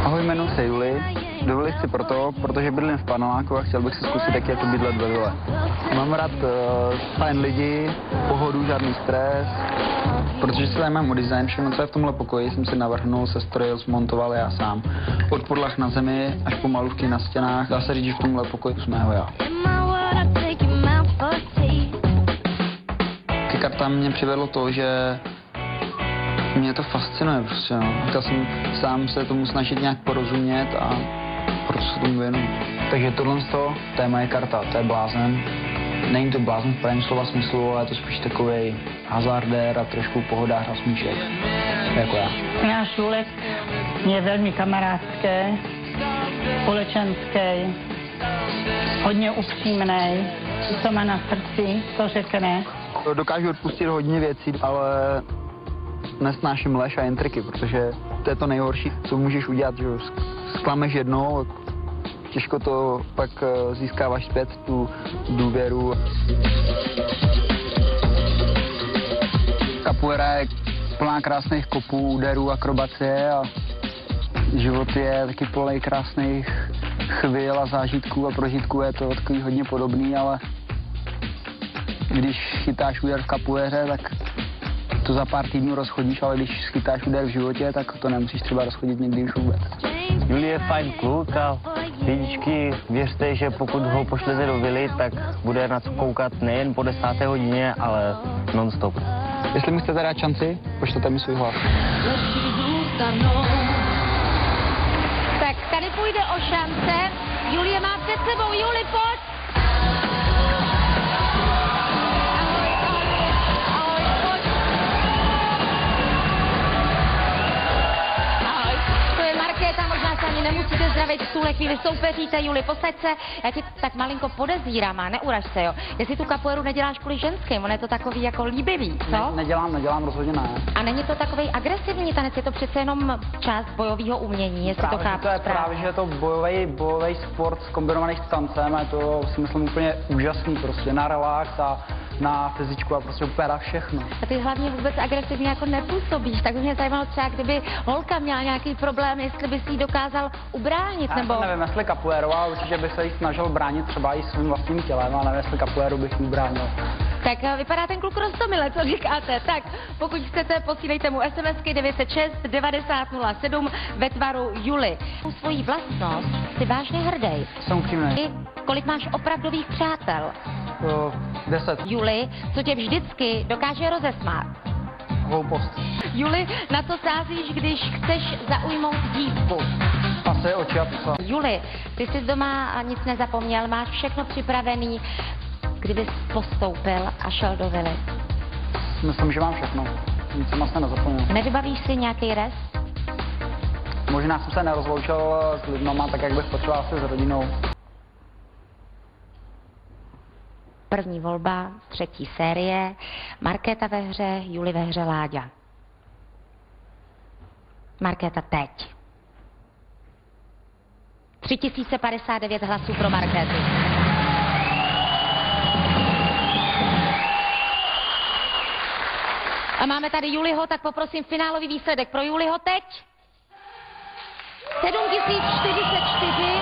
Ahoj, jmenuji se Juli. Do vily chci protože bydlím v paneláku a chtěl bych si zkusit, jak je to bydlet ve vile. Mám rád fajn lidi, pohodu, žádný stres. Protože si tady mám o design, všechno, co je v tomhle pokoji, jsem si navrhnul, sestrojil, zmontoval já sám. Od podlah na zemi až po malůvky na stěnách. Dá se říct, že v tomhle pokoji jsme ho já. Ke kartám mě přivedlo to, že mě to fascinuje prostě, no. Chtěl jsem sám se tomu snažit nějak porozumět a proto se tomu věnuju. Takže tohle téma je karta, to je blázen. Není to blázen v pravém slova smyslu, ale je to spíš takovej hazardér a trošku pohodář a smíšek. Jako já. Náš Julek je velmi kamarádský, společenský, hodně upřímný, co má na srdci, to řekne. Dokážu odpustit hodně věcí, ale nesnáším lež a intriky, protože to je to nejhorší, co můžeš udělat, že zklameš jednou, těžko to pak získáváš zpět, tu důvěru. Capoeira je plná krásných kopů, úderů, akrobacie a život je taky plný krásných chvil a zážitků a prožitků, je to takový hodně podobný, ale když chytáš úder v capoeiře, tak to za pár týdnů rozchodíš, ale když chytáš úder v životě, tak to nemusíš třeba rozchodit někdy už vůbec. Juli je fajn kluk a lidičky, věřte, že pokud ho pošlete do vily, tak bude na co koukat nejen po 10. hodině, ale non-stop. Jestli mi chcete dát šanci, pošlete mi svůj hlas. Tak tady půjde o šance. Julie má před sebou. Juli, pojď! Možná se ani nemusíte zdravit, v tuhle chvíli soupeříte. Juli, posaď se, já ti tak malinko podezírám a neuraž se, jo. Jestli tu capoeiru neděláš kvůli ženským, on je to takový jako líbivý, co? Nedělám, rozhodně ne. A není to takový agresivní tanec, je to přece jenom část bojového umění, jestli právě, to chápu to je právě, že je to bojový sport kombinovaný s tancem a je to, si myslím, úplně úžasný prostě na relax a na fyzičku a prostě úplně na všechno. A ty hlavně vůbec agresivně jako nepůsobíš, tak by mě zajímalo třeba, kdyby holka měla nějaký problém, jestli by si ji dokázal ubránit, nebo... Já nevím, jestli capoeiru, ale určitě by se jí snažil bránit třeba i svým vlastním tělem, ale nevím, jestli capoeiru bych jí ubránil. Tak vypadá ten kluk roztomile, co říkáte? Tak, pokud chcete, posílejte mu SMSky 906 90 07 ve tvaru Juli. U svojí vlastnost jsi vážně hrdý. Jsem upřímný. Kolik máš opravdových přátel? 10. Juli, co tě vždycky dokáže rozesmát? Hloupost. Juli, na co sázíš, když chceš zaujmout dívku? Asi oči a pusa. Juli, ty jsi doma nic nezapomněl, máš všechno připravený, kdybys postoupil a šel do vily. Myslím, že mám všechno. Nic jsem asi nezapomněl. Nevybavíš si nějaký rest? Možná jsem se nerozloučil s lidma, tak jak bych potřeboval asi s rodinou. První volba, třetí série, Markéta ve hře, Juli ve hře, Láďa. Markéta teď. 3059 hlasů pro Markétu. A máme tady Juliho, tak poprosím finálový výsledek pro Juliho teď. 7044.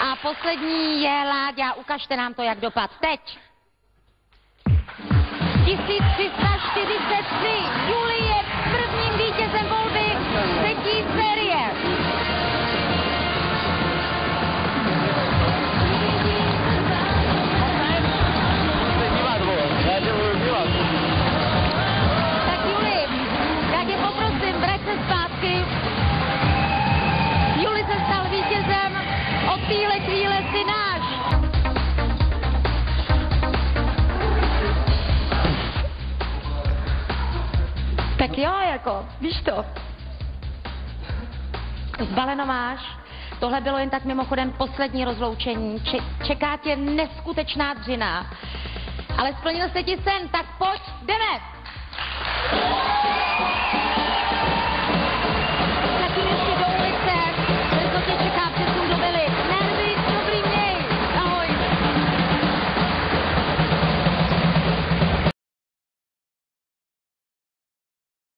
A poslední je Láďa, ukažte nám to, jak dopad. Teď. 1343. Juli je prvním vítězem volby třetí série. Tak Juli, já tě poprosím, vrať se zpátky. Juli se stal vítězem, od téhle chvíle si náš. Tak jo, jako, víš to. Zbaleno máš. Tohle bylo jen tak mimochodem poslední rozloučení. Čeká tě neskutečná dřina. Ale splnil se ti sen, tak pojď, jdeme!